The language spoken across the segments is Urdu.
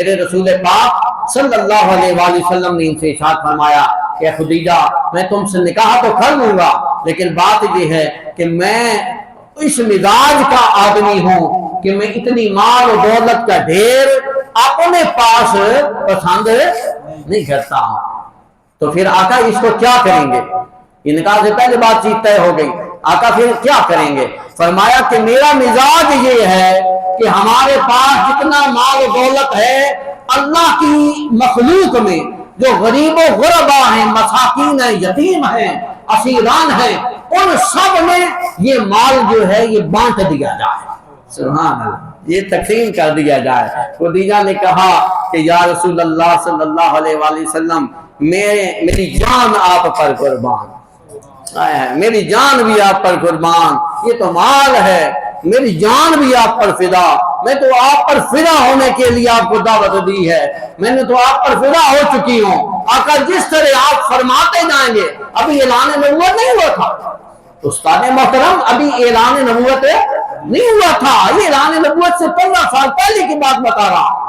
میرے رسول پاک صلی اللہ علیہ وآلہ وسلم نے ان سے ارشاد فرمایا کہ خدیجہ میں تم سے نکاح تو کر لوں گا، لیکن بات یہ ہے کہ میں اس مزاج کا آدمی ہوں کہ میں اتنی مال و دولت کا ڈھیر اپنے پاس پسند نہیں کرتا ہوں۔ تو پھر آقا اس کو کیا کریں گے؟ یہ نکاح سے پہلے بات چیت طے ہو گئی، آقا پھر کیا کریں گے؟ فرمایا کہ میرا مزاج یہ ہے کہ ہمارے پاس جتنا مال و دولت ہے، اللہ کی مخلوق میں جو غریب و غربا ہیں، مساکین ہیں، یتیم ہیں، اسیران ہیں، ان سب میں یہ مال جو ہے یہ بانٹ دیا جائے، سبحان اللہ، یہ تقسیم کر دیا جائے۔ خدیجہ نے کہا کہ یا رسول اللہ صلی اللہ علیہ وآلہ وسلم میری جان آپ پر قربان، میری جان بھی آپ پر قربان، یہ تو مال ہے، میری جان بھی آپ پر فدا، میں تو آپ پر فدا ہونے کے لیے آپ کو دعوت دی ہے، میں نے تو آپ پر فدا ہو چکی ہوں۔ آقا جس طرح آپ فرماتے جائیں گے، ابھی اعلان نبوت نہیں ہوا تھا استاد محترم، ابھی اعلان نبوت نہیں ہوا تھا، یہ اعلان نبوت سے 15 سال پہلے کی بات بتا رہا ہوں،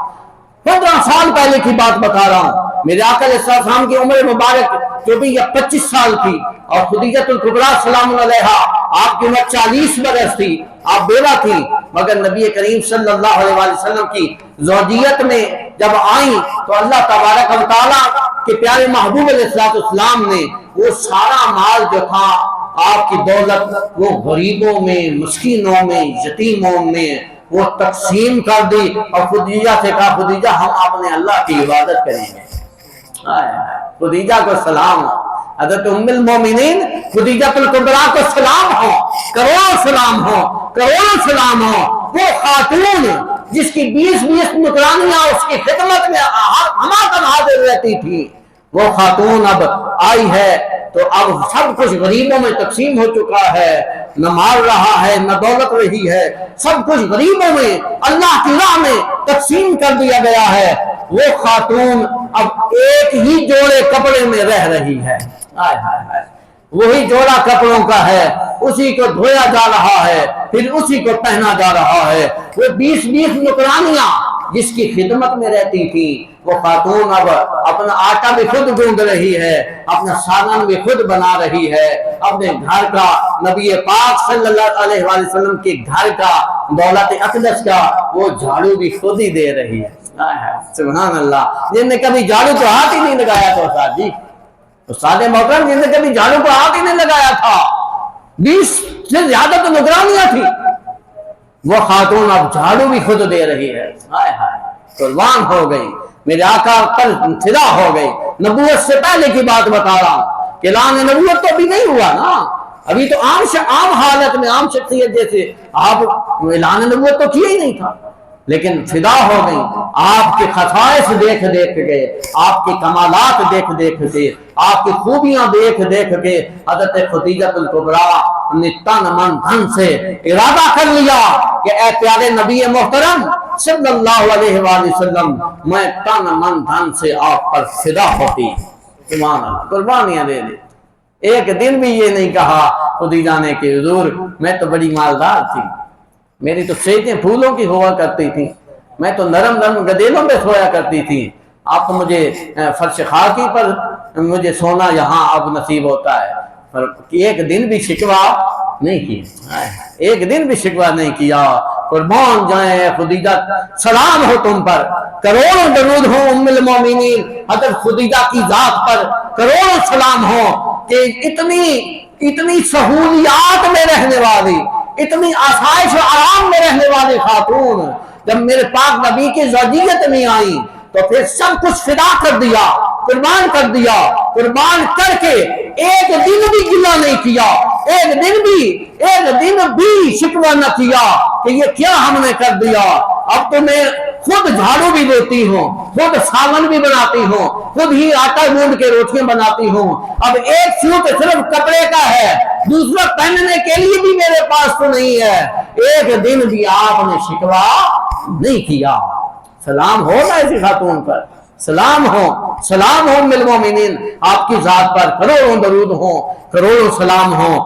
15 سال پہلے کی بات بتا رہا ہوں۔ میرے آقا علیہ السلام کی عمر مبارک 24 یا 25 سال تھی، اور خدیجہ الکبریٰ سلام علیہا آپ کی عمر 40 برس تھی، آپ بیوہ تھی، مگر نبی کریم صلی اللہ علیہ وآلہ وسلم کی زوجیت میں جب آئیں تو اللہ تبارک و تعالیٰ کے پیارے محبوب علیہ السلام نے وہ سارا مال جو تھا، آپ کی دولت، وہ غریبوں میں، مسکینوں میں، یتیموں میں وہ تقسیم کر دی، اور خدیجہ سے کہا خدیجہ ہم اپنے اللہ کی عبادت کریں گے۔ خدیجہ کو سلام ہو، حضرت ام المومنین خدیجہ الکبریٰ کو سلام ہو، کروڑوں سلام ہو، کروڑوں سلام ہو، وہ خاتون جس کی 20 نکرانیاں اس کی خدمت میں ہمہ حاضر رہتی تھی، وہ خاتون اب آئی ہے تو اب سب کچھ غریبوں میں تقسیم ہو چکا ہے، نہ مال رہا ہے، نہ دولت رہی ہے، سب کچھ غریبوں میں اللہ کی راہ میں تقسیم کر دیا گیا ہے۔ وہ خاتون اب ایک ہی جوڑے کپڑے میں رہ رہی ہے، وہی جوڑا کپڑوں کا ہے، اسی کو دھویا جا رہا ہے، پھر اسی کو پہنا جا رہا ہے۔ وہ 20 نکرانیاں جس کی خدمت میں رہتی تھی، وہ خاتون اب اپنا آٹا بھی خود گوندھ رہی ہے، اپنا سالن بھی خود بنا رہی ہے، اپنے گھر کا، نبی پاک صلی اللہ علیہ وآلہ وسلم کے گھر کا، دولت اقدس کا وہ جھاڑو بھی خود ہی دے رہی ہے، سبحان اللہ۔ جن نے کبھی جھاڑو کو ہاتھ ہی نہیں لگایا تھا استاد جی، استاد محترم، جن نے کبھی جھاڑو کو ہاتھ ہی نہیں لگایا تھا، 20 سے زیادہ تو نگرانیاں تھی، وہ خاتون اب جھاڑو بھی خود دے رہی ہے، قربان ہو گئی، میرے آقا پر فدا ہو گئی۔ نبوت سے پہلے کی بات بتا رہا ہوں کہ اعلان نبوت تو ابھی نہیں ہوا نا، ابھی تو عام حالت میں، عام شخصیت جیسے آپ اعلان نبوت تو کیا ہی نہیں تھا، لیکن فدا ہو گئی آپ کے خصائص دیکھ دیکھ کے، آپ کے کمالات دیکھ دیکھ کے، آپ کی خوبیاں دیکھ دیکھ کے حضرت خدیجہ الکبریٰ نے تن من دھن سے ارادہ کر لیا کہ اے پیارے نبی محترم صلی اللہ علیہ وآلہ وسلم، میں تن من دھن سے آپ پر فدا ہوتی، سبحان اللہ، قربانیاں دے دی۔ ایک دن بھی یہ نہیں کہا خدیجہ نے کہ حضور میں تو بڑی مالدار تھی، میری تو سیٹیں پھولوں کی ہوا کرتی تھی، میں تو نرم نرم گدیلوں میں سویا کرتی تھی، آپ تو مجھے فرش خاکی پر مجھے سونا یہاں اب نصیب ہوتا ہے۔ ایک دن بھی شکوہ نہیں کیا، ایک دن بھی شکوہ نہیں کیا۔ قربان جائیں خدیجہ، سلام ہو تم پر، کروڑوں درود ہوں ام المومنین حضرت خدیجہ کی ذات پر، کروڑوں سلام ہو کہ اتنی سہولیات میں رہنے والی، اتنی آسائش و آرام میں رہنے والی خاتون جب میرے پاک نبی کی زوجیت میں آئی تو پھر سب کچھ فدا کر دیا، قربان کر دیا، قربان کر کے ایک دن بھی گلہ نہیں کیا، ایک دن بھی شکوہ نہ کیا کہ یہ کیا ہم نے کر دیا۔ اب تو میں خود جھاڑو بھی دیتی ہوں، خود سالن بھی بناتی ہوں، خود ہی آٹا گوندھ کے روٹیاں بناتی ہوں، اب ایک سوٹ صرف کپڑے کا ہے، دوسرا پہننے کے لیے بھی میرے پاس تو نہیں ہے، ایک دن بھی آپ نے شکوہ نہیں کیا۔ سلام ہو نا ایسی خاتون پر، سلام ہو ام المومنین، آپ کی ذات پر کروڑوں درود ہوں، کروڑوں سلام ہوں۔